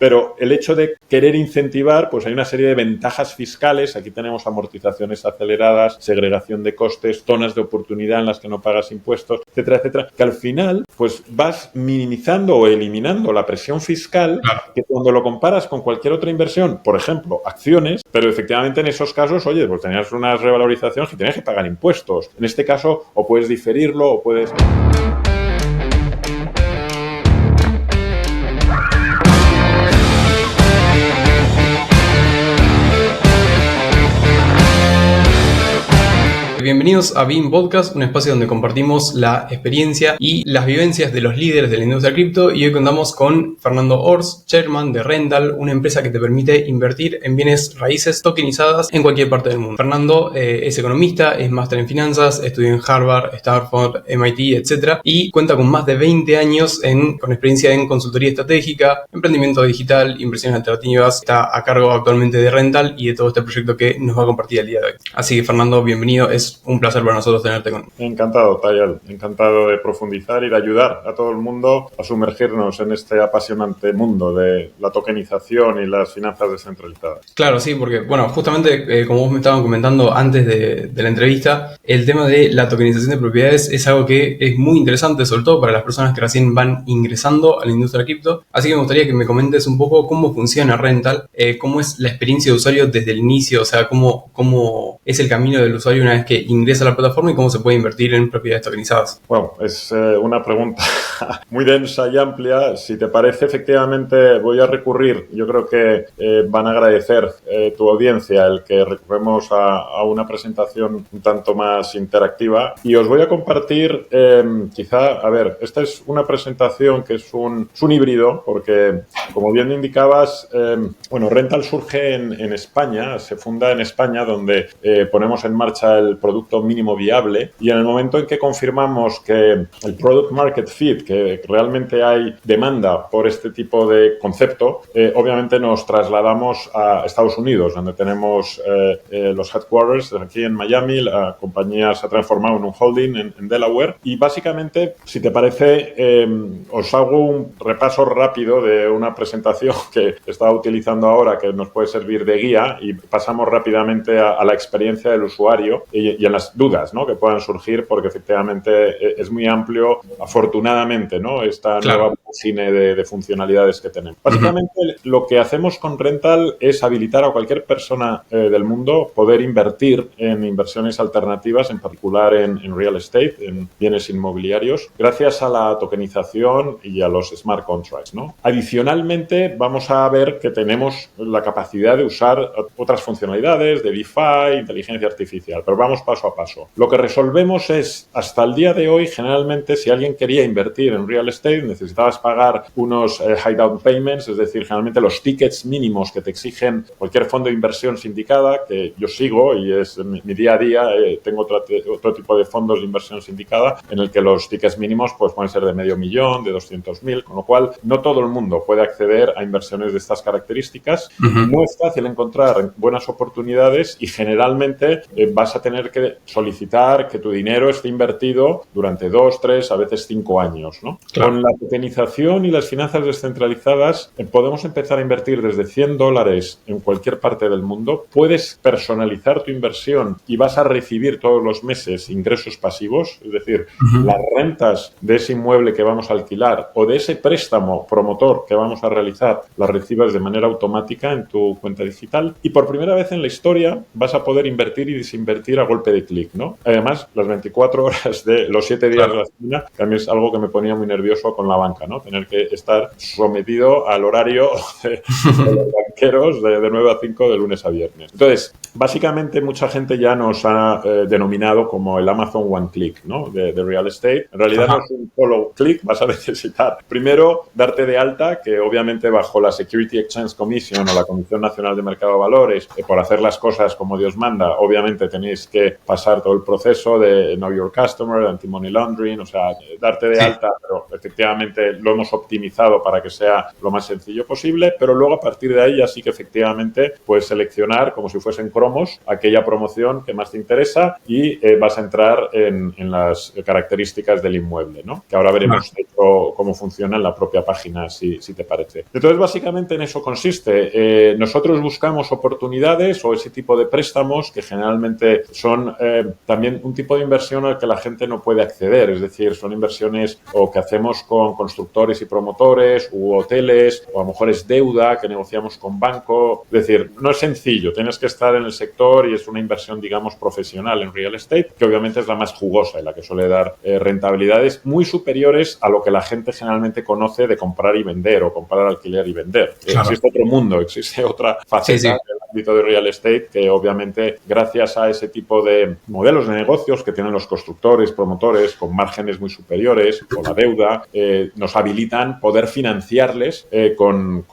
Pero el hecho de querer incentivar, pues hay una serie de ventajas fiscales. Aquí tenemos amortizaciones aceleradas, segregación de costes, zonas de oportunidad en las que no pagas impuestos, etcétera, etcétera, que al final pues vas minimizando o eliminando la presión fiscal, que cuando lo comparas con cualquier otra inversión, por ejemplo, acciones, pero efectivamente en esos casos, oye, pues tenías unas revalorizaciones que tenías que pagar impuestos. En este caso, o puedes diferirlo o puedes... Bienvenidos a Beam Podcast, un espacio donde compartimos la experiencia y las vivencias de los líderes de la industria cripto, y hoy contamos con Fernando Ors, chairman de Rental, una empresa que te permite invertir en bienes raíces tokenizadas en cualquier parte del mundo. Fernando es economista, es máster en finanzas, estudió en Harvard, Stanford, MIT, etc. y cuenta con más de 20 años con experiencia en consultoría estratégica, emprendimiento digital, inversiones alternativas. Está a cargo actualmente de Rental y de todo este proyecto que nos va a compartir el día de hoy. Así que, Fernando, bienvenido. Es un placer para nosotros tenerte con. Encantado, Tayal. Encantado de profundizar y de ayudar a todo el mundo a sumergirnos en este apasionante mundo de la tokenización y las finanzas descentralizadas. Claro, sí, porque, bueno, justamente como vos me estabas comentando antes de la entrevista, el tema de la tokenización de propiedades es algo que es muy interesante, sobre todo para las personas que recién van ingresando a la industria cripto. Así que me gustaría que me comentes un poco cómo funciona Rental, cómo es la experiencia de usuario desde el inicio, o sea, cómo es el camino del usuario una vez que ingresa a la plataforma y cómo se puede invertir en propiedades tokenizadas. Bueno, es una pregunta muy densa y amplia. Si te parece, efectivamente voy a recurrir, yo creo que van a agradecer tu audiencia el que recurremos a una presentación un tanto más interactiva, y os voy a compartir esta es una presentación que es un híbrido, porque como bien indicabas, Rental surge en España, se funda en España, donde ponemos en marcha el producto mínimo viable, y en el momento en que confirmamos que el product market fit, que realmente hay demanda por este tipo de concepto, obviamente nos trasladamos a Estados Unidos, donde tenemos los headquarters aquí en Miami. La compañía se ha transformado en un holding en Delaware, y básicamente, si te parece, os hago un repaso rápido de una presentación que estaba utilizando ahora, que nos puede servir de guía, y pasamos rápidamente a la experiencia del usuario y en las dudas, ¿no?, que puedan surgir, porque efectivamente es muy amplio, afortunadamente, ¿no?, esta nueva cine de funcionalidades que tenemos. Básicamente, lo que hacemos con Rental es habilitar a cualquier persona del mundo poder invertir en inversiones alternativas, en particular en real estate, en bienes inmobiliarios, gracias a la tokenización y a los smart contracts, ¿no? Adicionalmente, vamos a ver que tenemos la capacidad de usar otras funcionalidades de DeFi, inteligencia artificial, pero vamos paso a paso. Lo que resolvemos es, hasta el día de hoy, generalmente, si alguien quería invertir en real estate, necesitabas pagar unos high down payments, es decir, generalmente los tickets mínimos que te exigen cualquier fondo de inversión sindicada, que yo sigo y es mi día a día. Tengo otro tipo de fondos de inversión sindicada en el que los tickets mínimos pues pueden ser de $500,000, de 200,000, con lo cual no todo el mundo puede acceder a inversiones de estas características. No es fácil encontrar buenas oportunidades, y generalmente vas a tener que solicitar que tu dinero esté invertido durante 2, 3, a veces 5 años, ¿no? Claro. Con la tokenización y las finanzas descentralizadas podemos empezar a invertir desde $100 en cualquier parte del mundo. Puedes personalizar tu inversión y vas a recibir todos los meses ingresos pasivos, es decir, las rentas de ese inmueble que vamos a alquilar o de ese préstamo promotor que vamos a realizar las recibes de manera automática en tu cuenta digital, y por primera vez en la historia vas a poder invertir y desinvertir a golpe de clic, ¿no? Además, las 24 horas de los 7 días de la semana, que a mí es algo que me ponía muy nervioso con la banca, ¿no? Tener que estar sometido al horario de los banqueros de 9 a 5 de lunes a viernes. Entonces, básicamente mucha gente ya nos ha denominado como el Amazon One Click, ¿no?, de real estate. En realidad no es un solo clic, vas a necesitar primero darte de alta, que obviamente bajo la Security Exchange Commission o la Comisión Nacional de Mercado de Valores, por hacer las cosas como Dios manda, obviamente tenéis que pasar todo el proceso de Know Your Customer, de Anti-Money Laundering, o sea, darte de alta, pero efectivamente lo hemos optimizado para que sea lo más sencillo posible, pero luego a partir de ahí ya sí que efectivamente puedes seleccionar como si fuesen cromos aquella promoción que más te interesa y vas a entrar en las características del inmueble, ¿no? Que ahora veremos cómo funciona en la propia página, si te parece. Entonces, básicamente en eso consiste. Nosotros buscamos oportunidades o ese tipo de préstamos que generalmente son también un tipo de inversión al que la gente no puede acceder, es decir, son inversiones o que hacemos con constructores y promotores u hoteles, o a lo mejor es deuda que negociamos con banco. Es decir, no es sencillo, tienes que estar en el sector y es una inversión, digamos, profesional en real estate, que obviamente es la más jugosa y la que suele dar rentabilidades muy superiores a lo que la gente generalmente conoce de comprar y vender o comprar, alquiler y vender. Claro. Existe otro mundo, existe otra faceta del ámbito de real estate que obviamente gracias a ese tipo de modelos de negocios que tienen los constructores, promotores con márgenes muy superiores o la deuda, nos habilitan poder financiarles con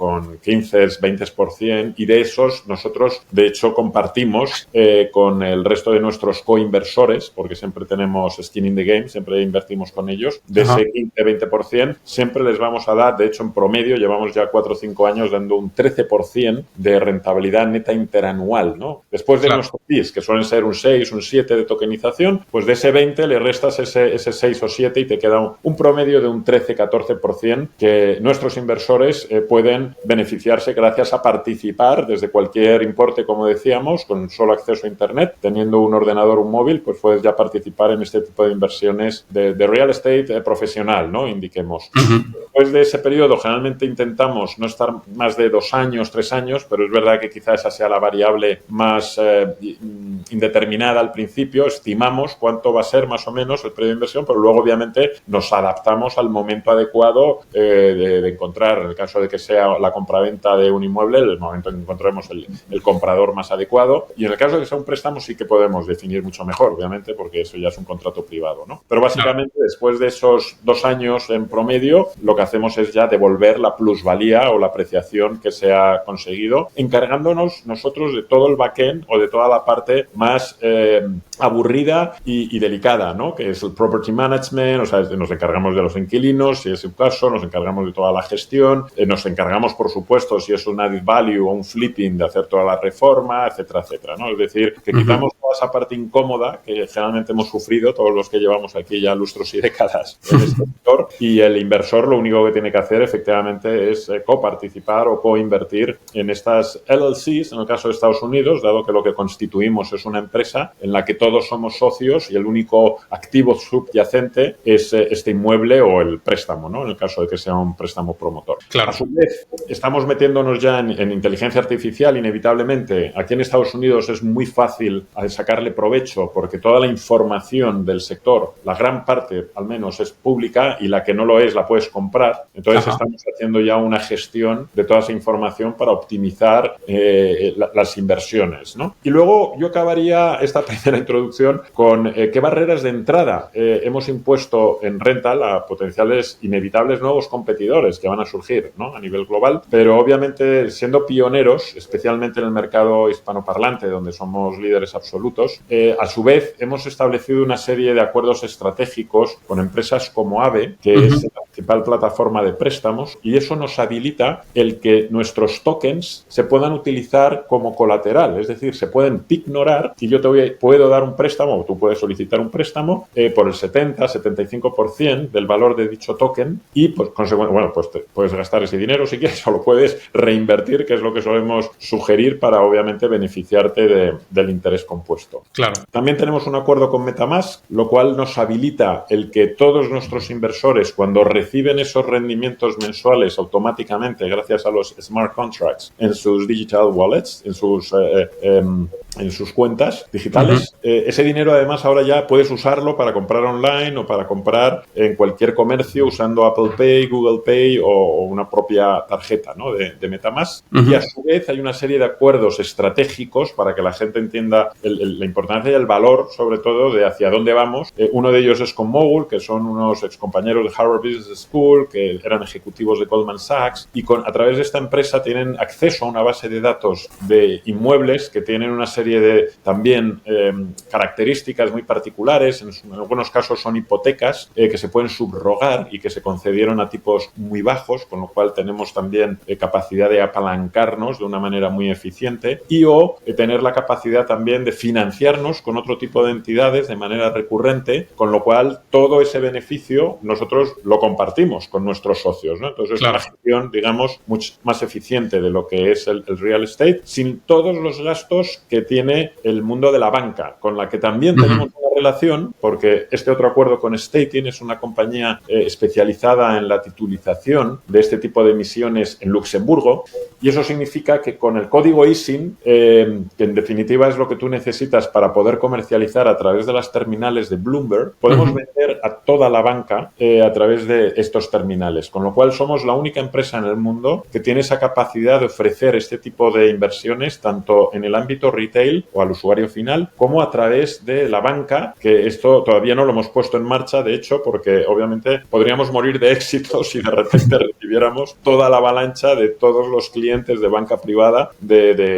15, 20% y de esos nosotros de hecho compartimos con el resto de nuestros coinversores, porque siempre tenemos skin in the game, siempre invertimos con ellos, de ese 15-20% siempre les vamos a dar, de hecho en promedio llevamos ya 4 o 5 años dando un 13% de rentabilidad neta interanual, ¿no? Después de nuestros fees, que suelen ser un 6, un 7 de tokenización, pues de ese 20 le restas ese 6 o 7 y te queda un promedio de un 13-14% que nuestros inversores pueden beneficiarse gracias a participar desde cualquier importe, como decíamos, con solo acceso a Internet, teniendo un ordenador o un móvil, pues puedes ya participar en este tipo de inversiones de real estate profesional, ¿no? Indiquemos. Después de ese periodo, generalmente intentamos no estar más de 2 años, 3 años, pero es verdad que quizá esa sea la variable más indeterminada al principio. Estimamos cuánto va a ser más o menos el periodo de inversión, pero luego obviamente nos adaptamos al momento adecuado de encontrar, en el caso de que sea la compraventa de un inmueble, el momento en que encontremos el comprador más adecuado, y en el caso de que sea un préstamo sí que podemos definir mucho mejor, obviamente, porque eso ya es un contrato privado, ¿no? Pero básicamente después de esos 2 años en promedio, lo que hacemos es ya devolver la plusvalía o la apreciación que se ha conseguido, encargándonos nosotros de todo el backend o de toda la parte más aburrida y delicada, ¿no? Que es el property management, o sea, nos encargamos de los inquilinos, si es el caso, nos encargamos de toda la gestión, nos encargamos, por supuesto, si es un added value o un flipping, de hacer toda la reforma, etcétera, etcétera, ¿no? Es decir, que quitamos toda esa parte incómoda que generalmente hemos sufrido todos los que llevamos aquí ya lustros y décadas en este sector, y el inversor lo único que tiene que hacer efectivamente es coparticipar o coinvertir en estas LLCs, en el caso de Estados Unidos, dado que lo que constituimos es una empresa en la que todos somos socios y el único activo subyacente es este inmueble o el préstamo, ¿no? En el caso de que sea un préstamo promotor. Claro. A su vez, estamos metiéndonos ya en inteligencia artificial, inevitablemente. Aquí en Estados Unidos es muy fácil sacarle provecho porque toda la información del sector, la gran parte al menos, es pública y la que no lo es la puedes comprar. Entonces estamos haciendo ya una gestión de toda esa información para optimizar las inversiones, ¿no? Y luego yo acabaría esta primera introducción con qué barreras de entrada hemos impuesto en rental a potenciales inevitables nuevos competidores que van a surgir, ¿no? A nivel global, pero obviamente siendo pioneros, especialmente en el mercado hispanoparlante, donde somos líderes absolutos, a su vez hemos establecido una serie de acuerdos estratégicos con empresas como AVE, que es la principal plataforma de préstamos, y eso nos habilita el que nuestros tokens se puedan utilizar como colateral, es decir, se pueden pignorar y yo puedo dar un préstamo, o tú puedes solicitar un préstamo por el 70-75% del valor de dicho token y, pues, bueno, pues puedes gastar ese dinero si quieres o lo puedes reinvertir, que es lo que solemos sugerir para, obviamente, beneficiarte del interés compuesto. Claro. También tenemos un acuerdo con MetaMask, lo cual nos habilita el que todos nuestros inversores, cuando reciben esos rendimientos mensuales automáticamente gracias a los smart contracts en sus digital wallets, en sus cuentas digitales, ese dinero además ahora ya puedes usarlo para comprar online o para comprar en cualquier comercio usando Apple Pay, Google Pay o una propia tarjeta, ¿no? de MetaMask. Y a su vez hay una serie de acuerdos estratégicos para que la gente entienda la importancia y el valor, sobre todo, de hacia dónde vamos. Uno de ellos es con Mogul, que son unos excompañeros de Harvard Business School, que eran ejecutivos de Goldman Sachs, y a través de esta empresa tienen acceso a una base de datos de inmuebles que tienen una serie de también características muy particulares. En algunos casos son hipotecas que se pueden subrogar y que se concedieron a tipos muy bajos, con lo cual tenemos también capacidad de apalancarnos de una manera muy eficiente o tener la capacidad también de financiarnos con otro tipo de entidades de manera recurrente, con lo cual todo ese beneficio nosotros lo compartimos con nuestros socios, ¿no? Entonces es una gestión, digamos, mucho más eficiente de lo que es el real estate, sin todos los gastos que tiene el mundo de la banca, con la que también tenemos una relación, porque este otro acuerdo con Stating es una compañía especializada en la titulización de este tipo de emisiones en Luxemburgo, y eso significa que con el código ISIN, que en definitiva es lo que tú necesitas para poder comercializar a través de las terminales de Bloomberg, podemos vender a toda la banca a través de estos terminales, con lo cual somos la única empresa en el mundo que tiene esa capacidad de ofrecer este tipo de inversiones tanto en el ámbito retail o al usuario final como a través de la banca, que esto todavía no lo hemos puesto en marcha, de hecho, porque obviamente podríamos morir de éxito si de repente recibiéramos toda la avalancha de todos los clientes de banca privada,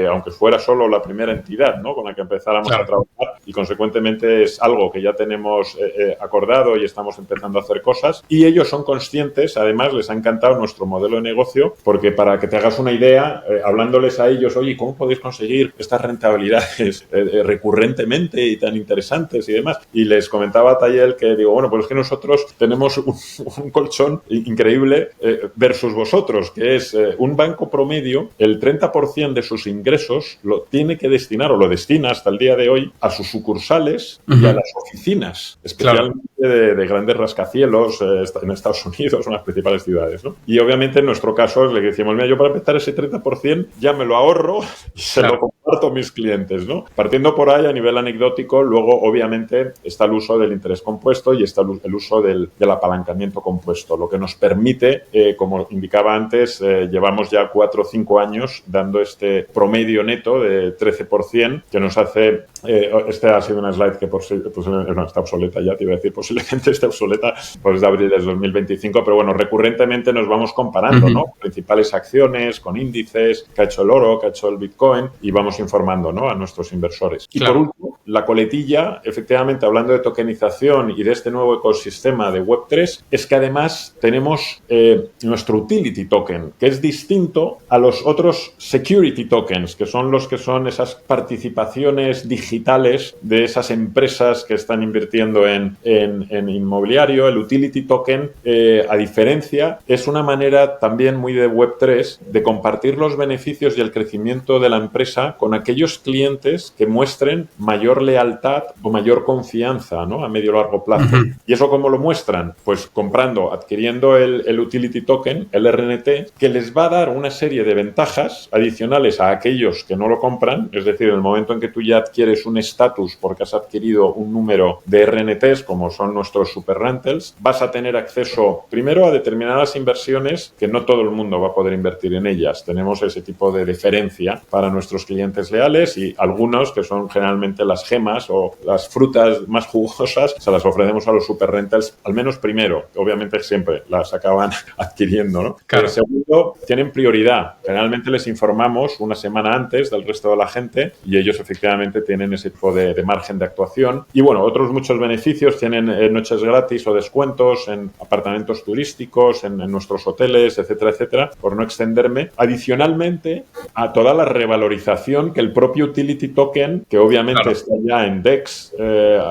aunque fuera solo la primera entidad, ¿no?, con la que empezáramos a trabajar, y consecuentemente es algo que ya tenemos acordado y estamos empezando a hacer cosas, y ellos son conscientes, además les ha encantado nuestro modelo de negocio, porque para que te hagas una idea, hablándoles a ellos, oye, ¿cómo podéis conseguir estas rentabilidades recurrentemente y tan interesantes y demás? Y les comentaba a Tayel que digo, bueno, pues es que nosotros tenemos un colchón increíble versus vosotros, que es un banco promedio, el 30% de sus ingresos lo tiene que destinar, o lo destina hasta el día de hoy, a sus sucursales y a las oficinas, especialmente de grandes rascacielos en Estados Unidos o en las principales ciudades, ¿no? Y obviamente en nuestro caso le decimos, mira, yo para empezar ese 30% ya me lo ahorro y se lo comparto a mis clientes, ¿no? Partiendo por ahí, a nivel anecdótico, luego obviamente está el uso del interés compuesto y está el uso del apalancamiento compuesto, lo que nos permite, como indicaba antes, llevamos ya 4 o 5 años dando este promedio neto de 13%, que nos hace, este ha sido una slide que no, está obsoleta ya, te iba a decir, posiblemente esté obsoleta, pues de abril de 2025, pero bueno, recurrentemente nos vamos comparando, ¿no? Principales acciones, con índices, que ha hecho el oro, que ha hecho el Bitcoin, y vamos informando, ¿no?, a nuestros inversores. Y por último, la coletilla, efectivamente, hablando de tokenización y de este nuevo ecosistema de Web3, es que además tenemos nuestro utility token, que es distinto a los otros security tokens, que son esas participaciones digitales de esas empresas que están invirtiendo en inmobiliario. El utility token, a diferencia, es una manera también muy de Web3 de compartir los beneficios y el crecimiento de la empresa con aquellos clientes que muestren mayor lealtad o mayor confianza, ¿no?, a medio o largo plazo. ¿Y eso cómo lo muestran? Pues adquiriendo el utility token, el RNT, que les va a dar una serie de ventajas adicionales a aquellos que no lo compran. Es decir, en el momento en que tú ya adquieres un estatus porque has adquirido un número de RNTs, como son nuestros super rentals, vas a tener acceso primero a determinadas inversiones que no todo el mundo va a poder invertir en ellas. Tenemos ese tipo de deferencia para nuestros clientes leales, y algunos, que son generalmente las gemas o las frutas más jugosas, se las ofrecemos a los super rentals, al menos primero. Obviamente siempre las acaban adquiriendo, ¿no? Claro. Segundo, tienen prioridad. Generalmente les informamos una semana antes del resto de la gente, y ellos efectivamente tienen ese tipo de margen de actuación. Y bueno, otros muchos beneficios, tienen noches gratis o descuentos en apartamentos turísticos, en nuestros hoteles, etcétera, etcétera, por no extenderme. Adicionalmente a toda la revalorización que el propio utility token, que obviamente está ya en DEX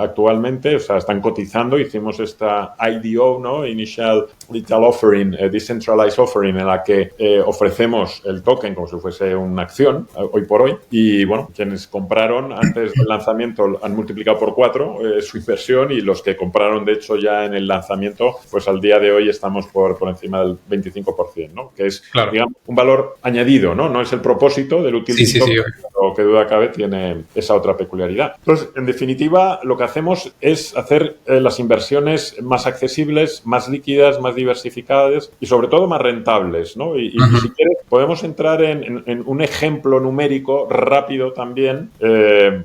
actualmente, o sea, están cotizando. Hicimos esta IDO, ¿no?, Initial Retail Offering, Decentralized Offering, en la que ofrecemos el token como si fuese una acción hoy por hoy, y bueno, quienes compraron antes del lanzamiento han multiplicado por 4 su inversión, y los que compraron de hecho ya en el lanzamiento, pues al día de hoy estamos por encima del 25%, ¿no?, que es, digamos, un valor añadido, ¿no? No es el propósito del utility token, pero qué duda cabe tiene esa otra peculiaridad. Entonces, en definitiva, lo que hacemos es hacer las inversiones más accesibles, más líquidas, más diversificadas y sobre todo más rentables, ¿no? Y si quieres, podemos entrar en un ejemplo numérico rápido también,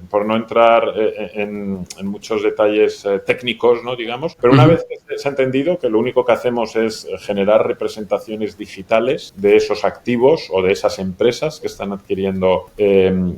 por no entrar en muchos detalles técnicos, ¿no? Digamos, pero una vez que se ha entendido que lo único que hacemos es generar representaciones digitales de esos activos o de esas empresas que están adquiriendo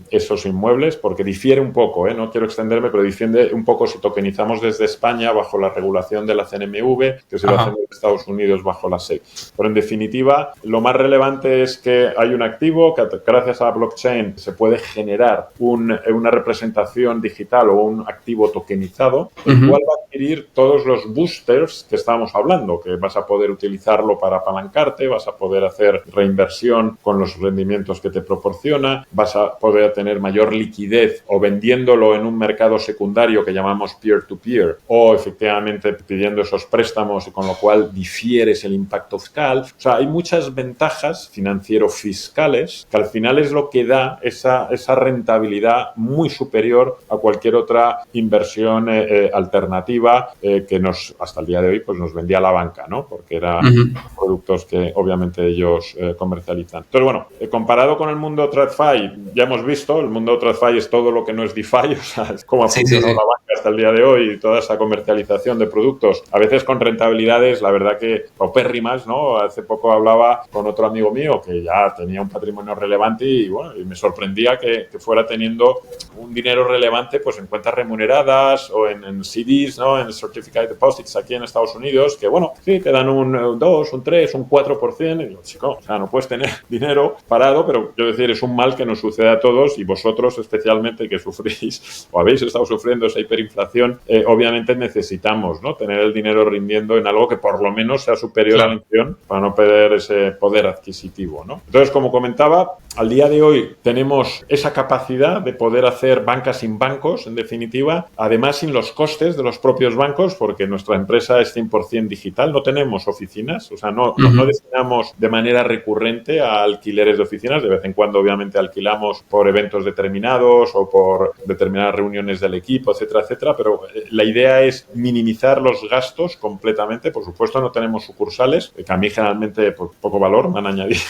esos inmuebles, porque difiere un poco, no quiero extenderme, pero difiere un poco si tokenizamos desde España bajo la regulación de la CNMV, que si lo hacemos en Estados Unidos bajo la SEC. Pero en definitiva, lo más relevante es que hay un activo que gracias a la blockchain se puede generar una representación digital o un activo tokenizado, el cual va a adquirir todos los boosters que estábamos hablando, que vas a poder utilizarlo para apalancarte, vas a poder hacer reinversión con los rendimientos que te proporciona, vas a poder tener mayor liquidez o vendiéndolo en un mercado secundario que llamamos peer-to-peer o efectivamente pidiendo esos préstamos y con lo cual difieres el impacto fiscal. O sea, hay muchas ventajas financiero-fiscales que al final es lo que da esa rentabilidad muy superior a cualquier otra inversión alternativa que hasta el día de hoy pues nos vendía la banca, ¿no? Porque eran productos que obviamente ellos comercializan. Entonces, bueno, comparado con el mundo TradFi, ya hemos visto, el mundo TradFi es todo lo que no es DeFi, o sea, es cómo ha funcionado la banca hasta el día de hoy y toda esa comercialización de productos, a veces con rentabilidades, la verdad que paupérrimas, ¿no? Hace poco hablaba con otro amigo mío que ya tenía un patrimonio relevante y, bueno, y me sorprendía que fuera teniendo un dinero relevante pues en cuentas remuneradas o en CDs, ¿no? En Certificate Deposits aquí en Estados Unidos, que, bueno, sí, te dan un 2, un 3, un 4%. Y digo, chico, o sea, no puedes tener dinero parado, pero quiero decir, es un mal que nos sucede a todos y vosotros especialmente que sufrís o habéis estado sufriendo esa hiperinflación, obviamente necesitamos, ¿no? Tener el dinero rindiendo en algo que por lo menos sea superior a la inflación para no perder ese poder adquisitivo, ¿no? Entonces, como comentaba, al día de hoy tenemos esa capacidad de poder hacer banca sin bancos, en definitiva, además sin los costes de los propios bancos, porque nuestra empresa es 100% digital, no tenemos oficinas, o sea, no destinamos de manera recurrente a alquileres de oficinas, de vez en cuando obviamente alquilamos por eventos determinados o por determinadas reuniones del equipo, etcétera, etcétera, pero la idea es minimizar los gastos completamente. Por supuesto no tenemos sucursales, que a mí generalmente por poco valor me han añadido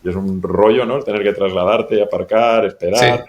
y es un rollo, ¿no? Tener que trasladarte, aparcar, esperar,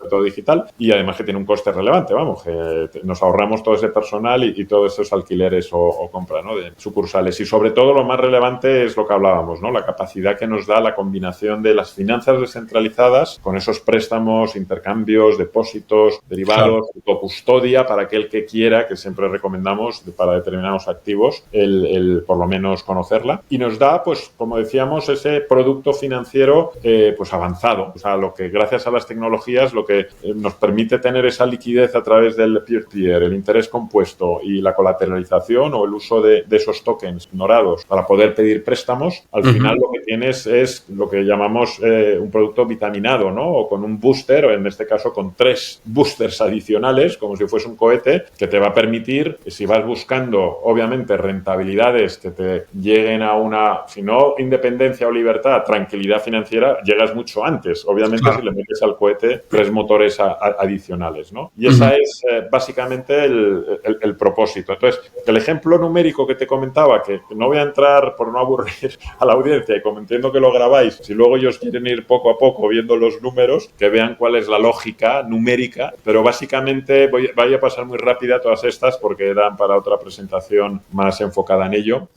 todo digital, y además que tiene un coste relevante, vamos, que nos ahorramos todo ese personal y todos esos alquileres o compra, ¿no? De sucursales. Y sobre todo lo más relevante es lo que hablábamos, ¿no? La capacidad que nos da la combinación de las finanzas descentralizadas con esos préstamos, intercambios, depósitos, derivados, custodia para aquel que quiera, que siempre recomendamos para determinados activos, el por lo menos conocerla. Y nos da, pues, como decíamos, ese producto financiero pues avanzado. O sea, lo que gracias a las tecnologías lo que nos permite tener esa liquidez a través del peer-to-peer, el interés compuesto y la colateralización o el uso de esos tokens ignorados para poder pedir préstamos, al final lo que tienes es lo que llamamos un producto vitaminado, ¿no? O con un booster, o en este caso con 3 boosters adicionales, como si fuese un cohete, que te va a permitir, si vas buscando, obviamente, rentabilidades que te lleguen a una, si no independencia o libertad, tranquilidad financiera, llegas mucho antes. Obviamente, si le metes al cohete 3 motores adicionales, ¿no? Y esa es básicamente el propósito. Entonces, el ejemplo numérico que te comentaba, que no voy a entrar por no aburrir a la audiencia y como entiendo que lo grabáis, si luego ellos quieren ir poco a poco viendo los números, que vean cuál es la lógica numérica, pero básicamente voy a pasar muy rápida todas estas porque dan para otra presentación más enfocada en ello.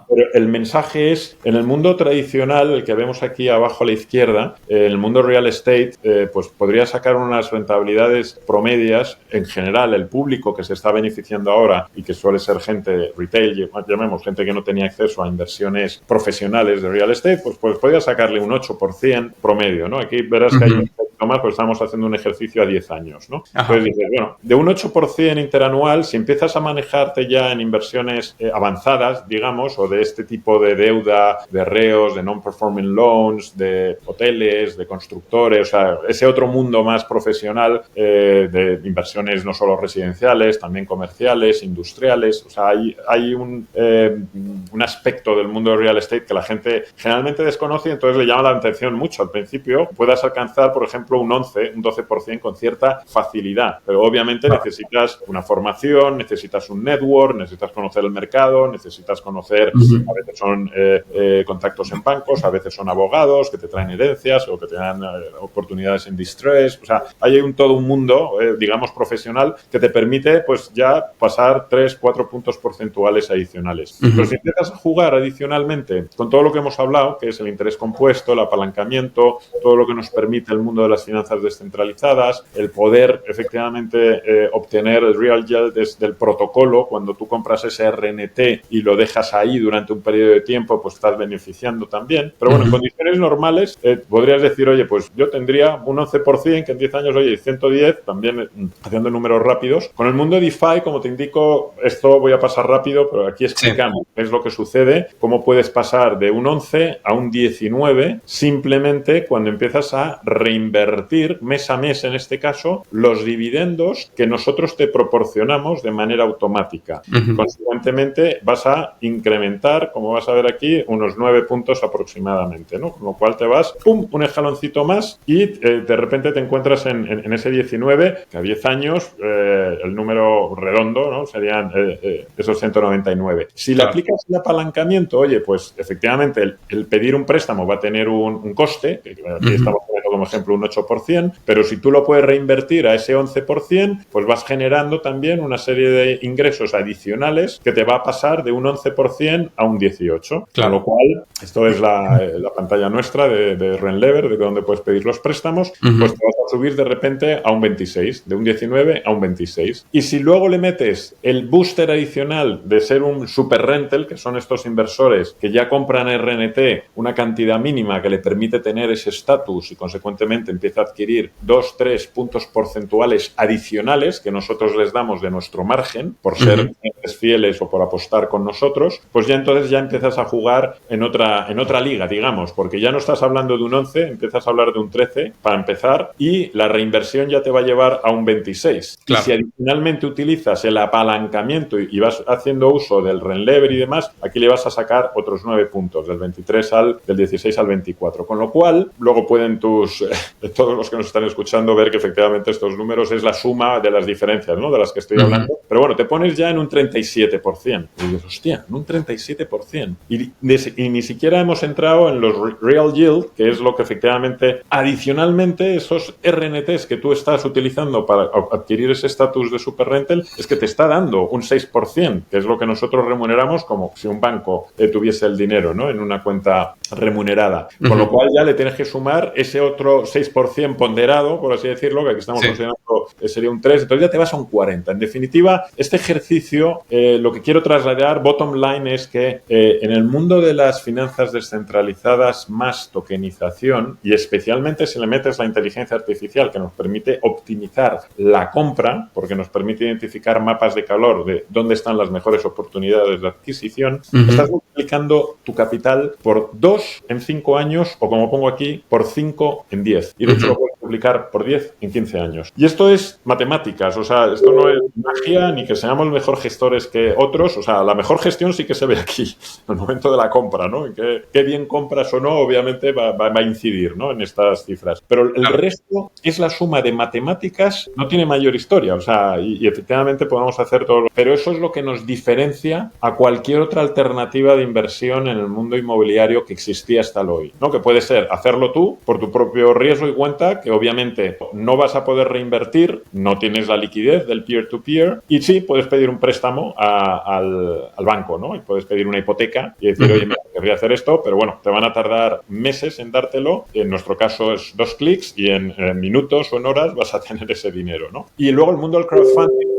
Pero el mensaje es, en el mundo tradicional, el que vemos aquí abajo a la izquierda, en el mundo real estate, pues podría sacar unas rentabilidades promedias. En general, el público que se está beneficiando ahora y que suele ser gente retail, llamemos gente que no tenía acceso a inversiones profesionales de real estate, pues podría sacarle un 8% promedio, ¿no? Aquí verás que hay un poquito más, pues estamos haciendo un ejercicio a 10 años, ¿no? Entonces dices, bueno, de un 8% interanual, si empiezas a manejarte ya en inversiones avanzadas, digamos, o de este tipo de deuda, de REOs, de non-performing loans, de hoteles, de constructores, o sea, ese otro mundo más profesional de inversiones no solo residenciales, también comerciales, industriales, o sea, hay un aspecto del mundo de real estate que la gente generalmente desconoce y entonces le llama la atención mucho. Al principio puedas alcanzar, por ejemplo, ejemplo, un 11, un 12% con cierta facilidad. Pero obviamente necesitas una formación, necesitas un network, necesitas conocer el mercado, necesitas conocer, a veces son contactos en bancos, a veces son abogados que te traen herencias o que te dan oportunidades en distress. O sea, hay todo un mundo, digamos, profesional que te permite, pues, ya pasar 3-4 puntos porcentuales adicionales. Pero si empiezas a jugar adicionalmente con todo lo que hemos hablado, que es el interés compuesto, el apalancamiento, todo lo que nos permite el mundo de las finanzas descentralizadas, el poder efectivamente obtener el real yield desde el protocolo. Cuando tú compras ese RNT y lo dejas ahí durante un periodo de tiempo, pues estás beneficiando también. Pero bueno, en condiciones normales podrías decir, oye, pues yo tendría un 11%, que en 10 años, oye, 110, también haciendo números rápidos. Con el mundo de DeFi, como te indico, esto voy a pasar rápido, pero aquí explicamos qué es lo que sucede, cómo puedes pasar de un 11 a un 19 simplemente cuando empiezas a reinvertir mes a mes, en este caso, los dividendos que nosotros te proporcionamos de manera automática. Consecuentemente, vas a incrementar, como vas a ver aquí, unos 9 puntos aproximadamente, ¿no? Con lo cual te vas, ¡pum!, un escaloncito más y de repente te encuentras en ese 19, que a 10 años el número redondo, ¿no?, serían esos 199. Si le aplicas el apalancamiento, oye, pues efectivamente el pedir un préstamo va a tener un coste, que aquí estamos poniendo como ejemplo un 8%, pero si tú lo puedes reinvertir a ese 11%, pues vas generando también una serie de ingresos adicionales que te va a pasar de un 11% a un 18%. Con lo cual, esto es la pantalla nuestra de Renlever, de donde puedes pedir los préstamos, pues te vas a subir de repente a un 26, de un 19 a un 26. Y si luego le metes el booster adicional de ser un super rental, que son estos inversores que ya compran RNT una cantidad mínima que le permite tener ese estatus y consecuentemente empieza a adquirir 2-3 puntos porcentuales adicionales que nosotros les damos de nuestro margen por ser fieles o por apostar con nosotros, pues ya entonces ya empiezas a jugar en otra liga, digamos, porque ya no estás hablando de un 11, empiezas a hablar de un 13 para empezar y la reinversión ya te va a llevar a un 26. Y si adicionalmente utilizas el apalancamiento y vas haciendo uso del Renlever y demás, aquí le vas a sacar otros 9 puntos, del 16 al 24. Con lo cual, luego pueden todos los que nos están escuchando ver que efectivamente estos números es la suma de las diferencias, ¿no?, de las que estoy hablando. Pero bueno, te pones ya en un 37%. Y dices, hostia, en un 37%. Y ni siquiera hemos entrado en los real yield, que es lo que efectivamente, adicionalmente, esos RNTs que tú estás utilizando para adquirir ese estatus de super rental, es que te está dando un 6%, que es lo que nosotros remuneramos como si un banco tuviese el dinero, ¿no?, en una cuenta remunerada. Con lo cual ya le tienes que sumar ese otro 6% ponderado, por así decirlo, que aquí estamos considerando sería un 3, entonces ya te vas a un 40. En definitiva, este ejercicio, lo que quiero trasladar, bottom line, es que en el mundo de las finanzas descentralizadas más tokenización, y especialmente si le metes la inteligencia artificial que nos permite optimizar la compra, porque nos permite identificar mapas de calor de dónde están las mejores oportunidades de adquisición, estás multiplicando tu capital por 2 en 5 años, o como pongo aquí, por 5 en 10. Y de hecho lo puedes multiplicar por 10 en 15 años. Y esto es matemáticas, o sea, esto no es magia ni que seamos mejor gestores que otros, o sea, la mejor gestión sí que se ve aquí, en el momento de la compra, ¿no? En qué bien compras o no, obviamente va a incidir, ¿no?, en estas cifras. Pero el resto es la suma de matemáticas, no tiene mayor historia, o sea, y efectivamente podemos hacer todo. Pero eso es lo que nos diferencia a cualquier otra alternativa de inversión en el mundo inmobiliario que existía hasta hoy, ¿no? Que puede ser hacerlo tú por tu propio riesgo y cuenta, que obviamente no vas a poder reinvertir, no tienes la liquidez del peer-to-peer, y sí, puedes pedir un préstamo al banco, ¿no? Y puedes pedir una hipoteca y decir, oye, me querría hacer esto, pero bueno, te van a tardar meses en dártelo. En nuestro caso es 2 clics y en minutos o en horas vas a tener ese dinero, ¿no? Y luego el mundo del crowdfunding,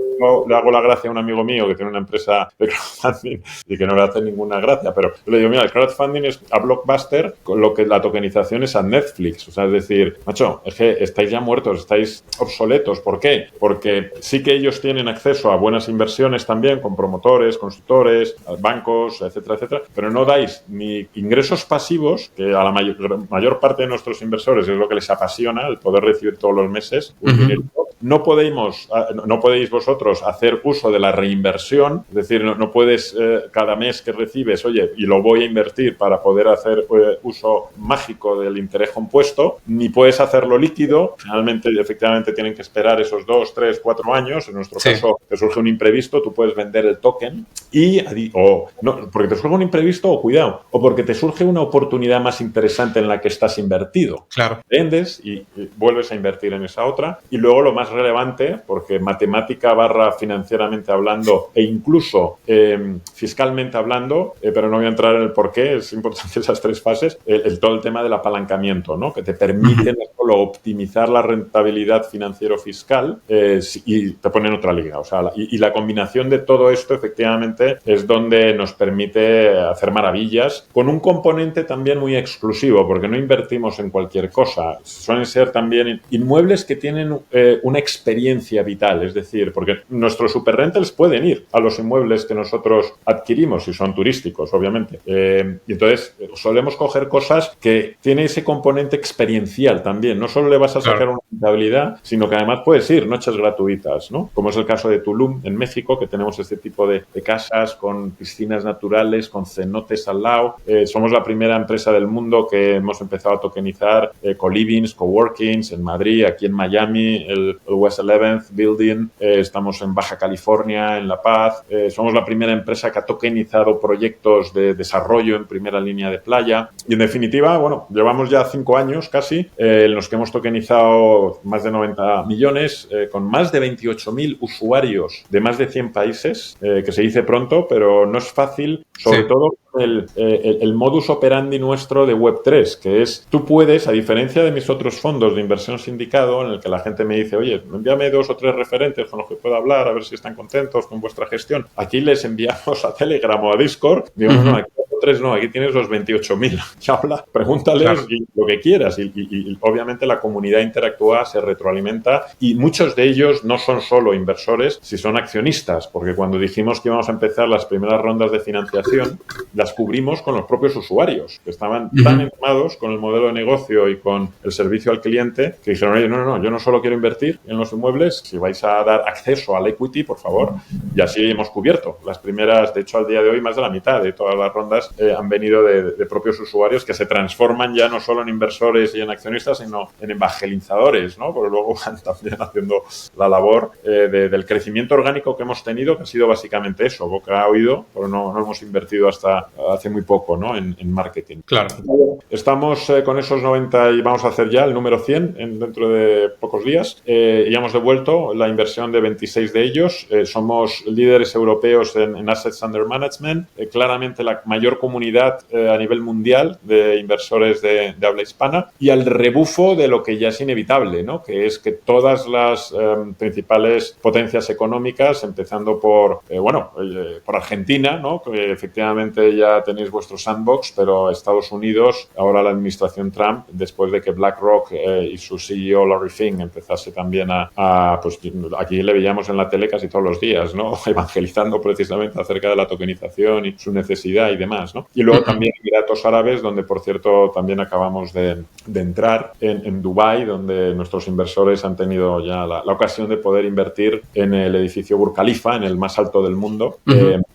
le hago la gracia a un amigo mío que tiene una empresa de crowdfunding y que no le hace ninguna gracia, pero le digo, mira, el crowdfunding es a Blockbuster con lo que la tokenización es a Netflix. O sea, es decir, macho, es que estáis ya muertos, estáis obsoletos. ¿Por qué? Porque sí que ellos tienen acceso a buenas inversiones también con promotores, consultores, bancos, etcétera, etcétera, pero no dais ni ingresos pasivos, que a la mayor parte de nuestros inversores es lo que les apasiona, el poder recibir todos los meses un dinero, no podéis vosotros hacer uso de la reinversión, es decir, no puedes cada mes que recibes, oye, y lo voy a invertir para poder hacer uso mágico del interés compuesto, ni puedes hacerlo líquido. Finalmente, efectivamente, tienen que esperar esos 2, 3, 4 años. En nuestro caso, te surge un imprevisto, tú puedes vender el token porque te surge un imprevisto, o cuidado, o porque te surge una oportunidad más interesante en la que estás invertido. Claro. Vendes y vuelves a invertir en esa otra. Y luego lo más relevante, porque matemática / financieramente hablando e incluso fiscalmente hablando, pero no voy a entrar en el por qué, es importante esas 3 fases, todo el tema del apalancamiento, ¿no? Que te permite no solo optimizar la rentabilidad financiero-fiscal y te pone en otra liga. O sea, y la combinación de todo esto efectivamente es donde nos permite hacer maravillas, con un componente también muy exclusivo, porque no invertimos en cualquier cosa. Suelen ser también inmuebles que tienen una experiencia vital, es decir, porque nuestros super rentals pueden ir a los inmuebles que nosotros adquirimos, si son turísticos, obviamente. Y entonces solemos coger cosas que tienen ese componente experiencial también. No solo le vas a sacar una rentabilidad, sino que además puedes ir noches gratuitas, ¿no? Como es el caso de Tulum, en México, que tenemos este tipo de casas con piscinas naturales, con cenotes al lado. Somos la primera empresa del mundo que hemos empezado a tokenizar co-livings, coworkings en Madrid, aquí en Miami, el West 11th Building. Estamos en Baja California, en La Paz. Somos la primera empresa que ha tokenizado proyectos de desarrollo en primera línea de playa. Y en definitiva, bueno, llevamos ya 5 años casi en los que hemos tokenizado más de 90 millones, con más de 28.000 usuarios de más de 100 países, que se dice pronto, pero no es fácil, sobre todo el modus operandi nuestro de Web3, que es, tú puedes, a diferencia de mis otros fondos de inversión sindicado, en el que la gente me dice, oye, envíame 2 o 3 referentes con los que pueda hablar, a ver si están contentos con vuestra gestión. Aquí les enviamos a Telegram o a Discord, digo, no, aquí 3 no, aquí tienes los 28.000. Habla, pregúntales lo que quieras y obviamente la comunidad interactúa, se retroalimenta y muchos de ellos no son solo inversores, si son accionistas, porque cuando dijimos que íbamos a empezar las primeras rondas de financiación, las cubrimos con los propios usuarios, que estaban tan enamorados con el modelo de negocio y con el servicio al cliente, que dijeron, oye, no, yo no solo quiero invertir en los inmuebles, si vais a dar acceso al equity, por favor. Y así hemos cubierto las primeras, de hecho, al día de hoy, más de la mitad de todas las rondas han venido de propios usuarios que se transforman ya no solo en inversores y en accionistas, sino en evangelizadores, ¿no? Porque luego van también haciendo la labor del crecimiento orgánico que hemos tenido, que ha sido básicamente eso, boca a oído, pero no hemos invertido hasta hace muy poco, ¿no? En marketing. Claro. Estamos con esos 90 y vamos a hacer ya el número 100 dentro de pocos días. Ya hemos devuelto la inversión de 26 de ellos. Somos líderes europeos en Assets Under Management. Claramente la mayor comunidad a nivel mundial de inversores de habla hispana. Y al rebufo de lo que ya es inevitable, ¿no? Que es que todas las principales potencias económicas, empezando por Argentina, ¿no? Que efectivamente ya tenéis vuestro sandbox, pero Estados Unidos, ahora la administración Trump, después de que BlackRock y su CEO Larry Fink empezase también pues aquí le veíamos en la tele casi todos los días, ¿no? Evangelizando precisamente acerca de la tokenización y su necesidad y demás, ¿no? Y luego también Emiratos Árabes, donde por cierto también acabamos de entrar en Dubái, donde nuestros inversores han tenido ya la ocasión de poder invertir en el edificio Burj Khalifa, en el más alto del mundo,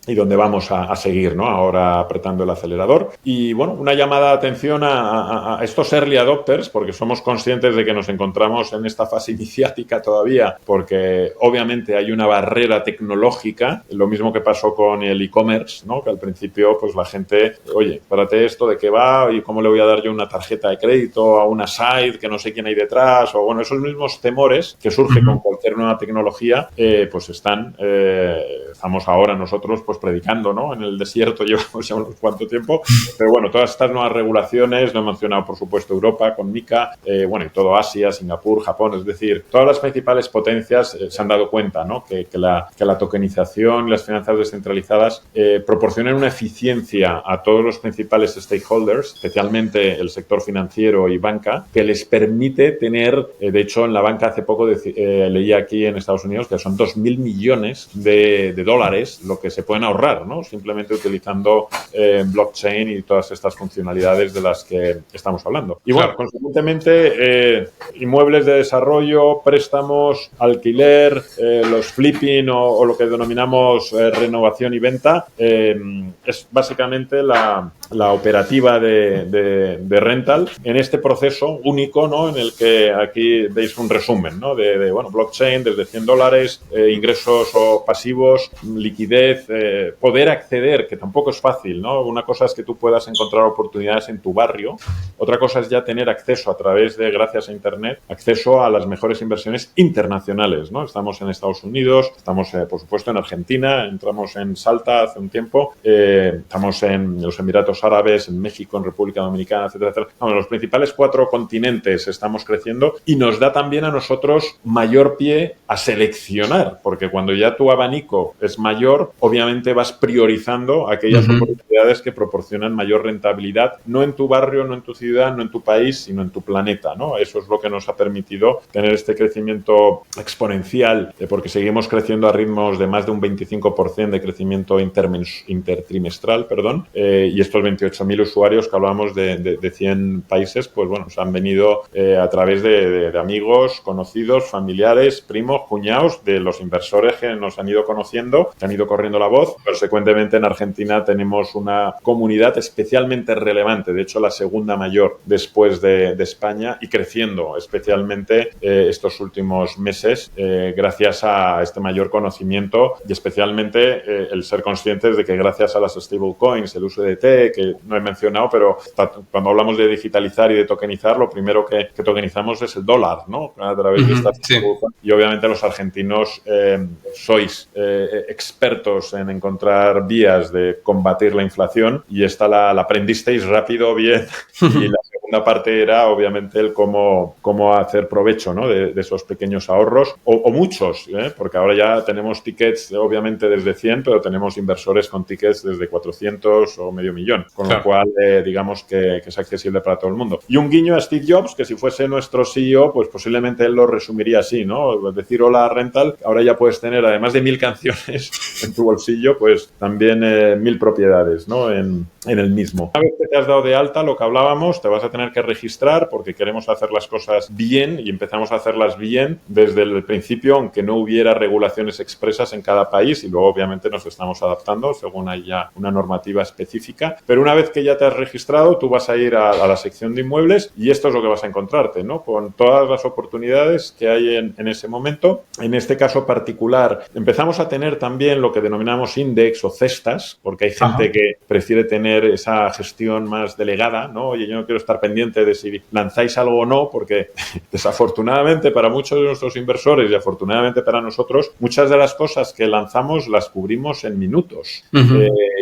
y donde vamos a seguir, ¿no? Ahora apretando el acelerador. Y bueno, una llamada de atención a estos early adopters, porque somos conscientes de que nos encontramos en esta fase iniciática todavía, porque obviamente hay una barrera tecnológica, lo mismo que pasó con el e-commerce, ¿no? Que al principio pues la gente, oye, espérate esto, ¿de qué va? ¿Y cómo le voy a dar yo una tarjeta de crédito a una site que no sé quién hay detrás? O bueno, esos mismos temores que surgen con cualquier nueva tecnología, pues estamos ahora nosotros pues predicando, ¿no? En el desierto llevamos ya unos cuanto tiempo, pero bueno, todas estas nuevas regulaciones, lo he mencionado por supuesto Europa con MiCA, y todo Asia, Singapur, Japón, es decir, todas las principales potencias se han dado cuenta, ¿no? Que la tokenización y las finanzas descentralizadas proporcionan una eficiencia a todos los principales stakeholders, especialmente el sector financiero y banca, que les permite tener, de hecho en la banca hace poco leí aquí en Estados Unidos que son 2.000 millones de dólares lo que se pueden ahorrar, ¿no? Simplemente utilizando blockchain y todas estas funcionalidades de las que estamos hablando. Y bueno, consecuentemente, inmuebles de desarrollo, préstamos, alquiler, los flipping o lo que denominamos renovación y venta, es básicamente la operativa de rental en este proceso único, ¿no? En el que aquí veis un resumen, ¿no? Bueno, blockchain desde $100, ingresos o pasivos, liquidez, poder acceder, que tampoco es fácil, ¿no? Una cosa es que tú puedas encontrar oportunidades en tu barrio, otra cosa es ya tener acceso a través de, gracias a Internet, acceso a las mejores inversiones internacionales, ¿no? Estamos en Estados Unidos, estamos, por supuesto, en Argentina, entramos en Salta hace un tiempo, estamos en los Emiratos Árabes, en México, en República Dominicana, etcétera, etcétera. Vamos, los principales 4 continentes estamos creciendo y nos da también a nosotros mayor pie a seleccionar, porque cuando ya tu abanico es mayor, obviamente vas priorizando aquellas oportunidades que proporcionan mayor rentabilidad, no en tu barrio, no en tu ciudad, no en tu país, sino en tu planeta, ¿no? Eso es lo que nos ha permitido tener este crecimiento exponencial, porque seguimos creciendo a ritmos de más de un 25% de crecimiento intertrimestral, y estos 28.000 usuarios que hablábamos de 100 países, pues bueno, se han venido a través de amigos, conocidos, familiares, primos, cuñados, de los inversores que nos han ido conociendo, que han ido corriendo la voz. Consecuentemente, en Argentina tenemos una comunidad especialmente relevante, de hecho la segunda mayor después de España, y creciendo especialmente estos últimos meses gracias a este mayor conocimiento y especialmente el ser conscientes de que gracias a las stablecoins, el USDT, que no he mencionado, pero cuando hablamos de digitalizar y de tokenizar, lo primero que tokenizamos es el dólar, ¿no? A través de estas stablecoins. Y obviamente los argentinos sois expertos en encontrar vías de combatir la inflación, y esta la aprendisteis rápido, bien, y la segunda parte era obviamente el cómo hacer provecho, ¿no? de esos pequeños ahorros o muchos, porque ahora ya tenemos tickets obviamente desde 100, pero tenemos inversores con tickets desde 400 o medio millón, con lo cual digamos que es accesible para todo el mundo. Y un guiño a Steve Jobs, que si fuese nuestro CEO, pues posiblemente él lo resumiría así, ¿no? Decir hola rental, ahora ya puedes tener, además de 1000 canciones en tu bolsillo, pues también 1000 propiedades, ¿no? En el mismo. Una vez que te has dado de alta, lo que hablábamos, te vas a tener que registrar porque queremos hacer las cosas bien, y empezamos a hacerlas bien desde el principio, aunque no hubiera regulaciones expresas en cada país, y luego obviamente nos estamos adaptando según hay ya una normativa específica. Pero una vez que ya te has registrado, tú vas a ir a la sección de inmuebles, y esto es lo que vas a encontrarte, ¿no? Con todas las oportunidades que hay en ese momento. En este caso particular, empezamos a tener también lo que denominamos index o cestas, porque hay gente que prefiere tener esa gestión más delegada, ¿no? Oye, yo no quiero estar pendiente de si lanzáis algo o no, porque desafortunadamente para muchos de nuestros inversores y afortunadamente para nosotros, muchas de las cosas que lanzamos las cubrimos en minutos.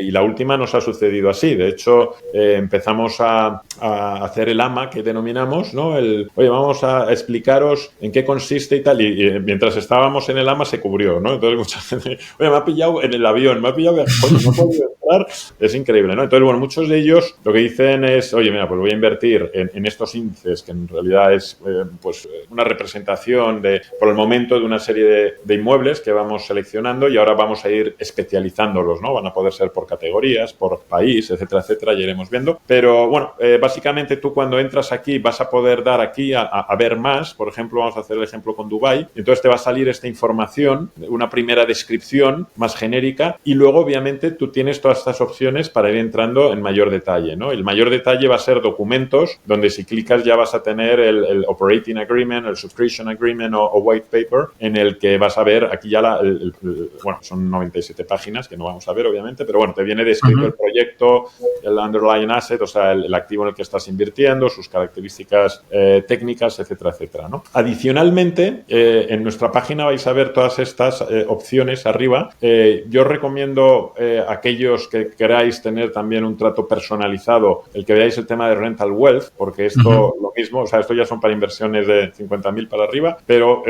Y la última nos ha sucedido así. De hecho, empezamos a hacer el AMA que denominamos, ¿no? Oye, vamos a explicaros en qué consiste y tal. Y mientras estábamos en el AMA se cubrió, ¿no? Entonces mucha gente, oye, me ha pillado en el avión, me ha pillado, oye, no puedo entrar. Es increíble, ¿no? Entonces, bueno, muchos de ellos lo que dicen es, oye, mira, pues voy a invertir en estos índices, que en realidad es pues una representación por el momento de una serie de inmuebles que vamos seleccionando, y ahora vamos a ir especializándolos, ¿no? Van a poder ser por categorías, por país, etcétera, etcétera, ya iremos viendo. Pero bueno, básicamente tú cuando entras aquí vas a poder dar aquí a ver más. Por ejemplo, vamos a hacer el ejemplo con Dubái. Entonces te va a salir esta información, una primera descripción más genérica, y luego obviamente tú tienes todas estas opciones para ir entrando en mayor detalle, ¿no? El mayor detalle va a ser documentos, donde si clicas ya vas a tener el Operating Agreement, el Subscription Agreement o White Paper, en el que vas a ver aquí ya bueno, son 97 páginas que no vamos a ver obviamente, pero bueno, te viene descrito el proyecto, el underlying asset, o sea, el activo en el que estás invirtiendo, sus características técnicas, etcétera, etcétera, ¿no? Adicionalmente, en nuestra página vais a ver todas estas opciones arriba. Yo recomiendo a aquellos que queráis tener también un trato personalizado, el que veáis el tema de Rental Wealth, porque esto lo mismo, o sea, esto ya son para inversiones de 50.000 para arriba, pero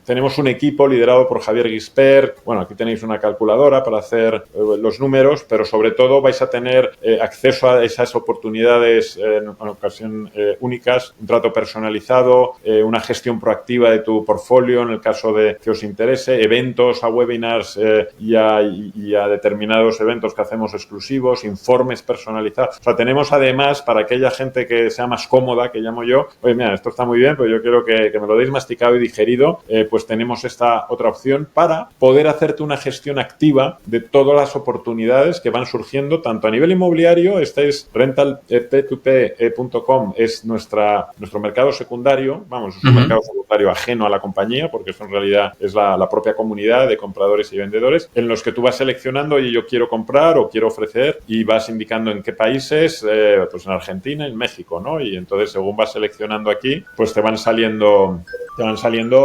tenemos un equipo liderado por Javier Gispert. Bueno, aquí tenéis una calculadora para hacer los números, pero sobre todo vais a tener acceso a esas oportunidades en ocasión únicas, un trato personalizado, una gestión proactiva de tu portfolio en el caso de que os interese, eventos, a webinars y a determinados eventos que hacemos exclusivos, informes personalizados. O sea, tenemos además para aquella gente que sea más cómoda, que llamo yo, oye, mira, esto está muy bien, pero yo quiero que me lo deis masticado y digerido, pues tenemos esta otra opción para poder hacerte una gestión activa de todas las oportunidades que van surgiendo, tanto a nivel inmobiliario, este es rentalp2p.com, es nuestro mercado secundario, vamos, es un mercado secundario ajeno a la compañía, porque eso en realidad es la propia comunidad de compradores y vendedores, en los que tú vas seleccionando, oye, yo quiero comprar o quiero ofrecer, y vas indicando en qué países, pues en Argentina, en México, ¿no? Y entonces, según vas seleccionando aquí, pues te van saliendo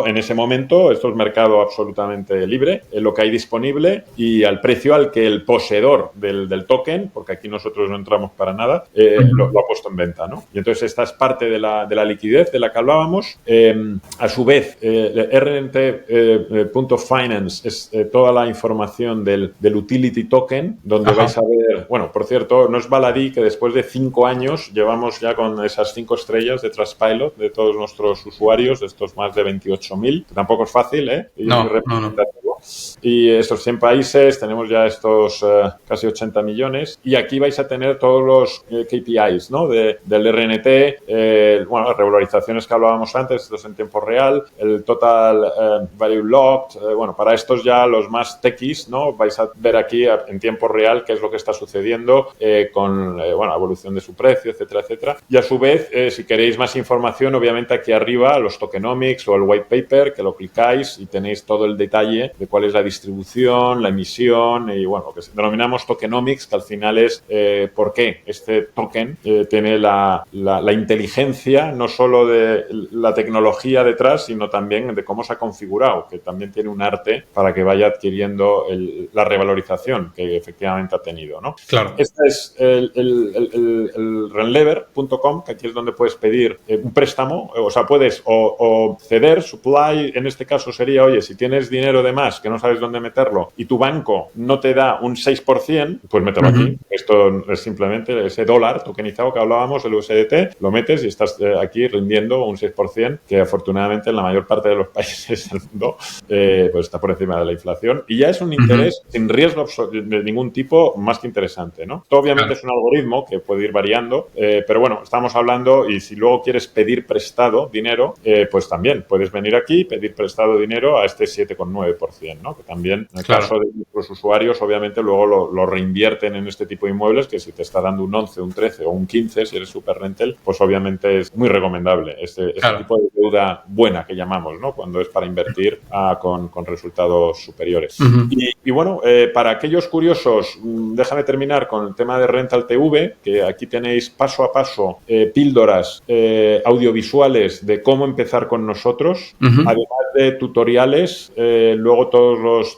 en ese momento. Esto es mercado absolutamente libre, lo que hay disponible y al precio al que el poseedor del token, porque aquí nosotros no entramos para nada, lo ha puesto en venta, ¿no? Y entonces esta es parte de la liquidez de la que hablábamos. A su vez, rnt.finance es toda la información del utility token, donde vais a ver, bueno, por cierto, no es baladí que después de 5 años llevamos ya con esas 5 estrellas de Trustpilot de todos nuestros usuarios, de estos más de 28.000, que tampoco es fácil, ¿eh? No. Y estos 100 países, tenemos ya estos casi 80 millones, y aquí vais a tener todos los KPIs, ¿no? Del RNT, bueno, las regularizaciones que hablábamos antes, estos en tiempo real, el total value locked, bueno, para estos ya los más techies, ¿no? Vais a ver aquí en tiempo real qué es lo que está sucediendo con, bueno, la evolución de su precio, etcétera, etcétera. Y a su vez, si queréis más información, obviamente aquí arriba, los tokenomics o el white paper, que lo clicáis y tenéis todo el detalle de cuál es la distribución, la emisión y, bueno, lo que denominamos tokenomics, que al final es por qué este token tiene la inteligencia, no solo de la tecnología detrás, sino también de cómo se ha configurado, que también tiene un arte para que vaya adquiriendo la revalorización que efectivamente ha tenido, ¿no? Claro. Este es el renlever.com, que aquí es donde puedes pedir un préstamo, o sea, puedes o ceder, supply, en este caso sería, oye, si tienes dinero de más que no sabes dónde meterlo y tu banco no te da un 6%, pues mételo aquí. Esto es simplemente ese dólar tokenizado que hablábamos, el USDT, lo metes y estás aquí rindiendo un 6%, que afortunadamente en la mayor parte de los países del mundo pues está por encima de la inflación, y ya es un interés sin riesgo de ningún tipo, más que interesante, ¿no? Esto obviamente es un algoritmo que puede ir variando, pero bueno, estamos hablando, y si luego quieres pedir prestado dinero, pues también puedes venir aquí, pedir prestado dinero a este 7,9%, ¿no? Que también, en el caso de nuestros usuarios, obviamente luego lo reinvierten en este tipo de inmuebles, que si te está dando un 11, un 13 o un 15, si eres super rental, pues obviamente es muy recomendable este tipo de deuda buena que llamamos, ¿no? Cuando es para invertir con resultados superiores. Y bueno, para aquellos curiosos, déjame terminar con el tema de Rental TV, que aquí tenéis paso a paso píldoras audiovisuales de cómo empezar con nosotros, además de tutoriales. Luego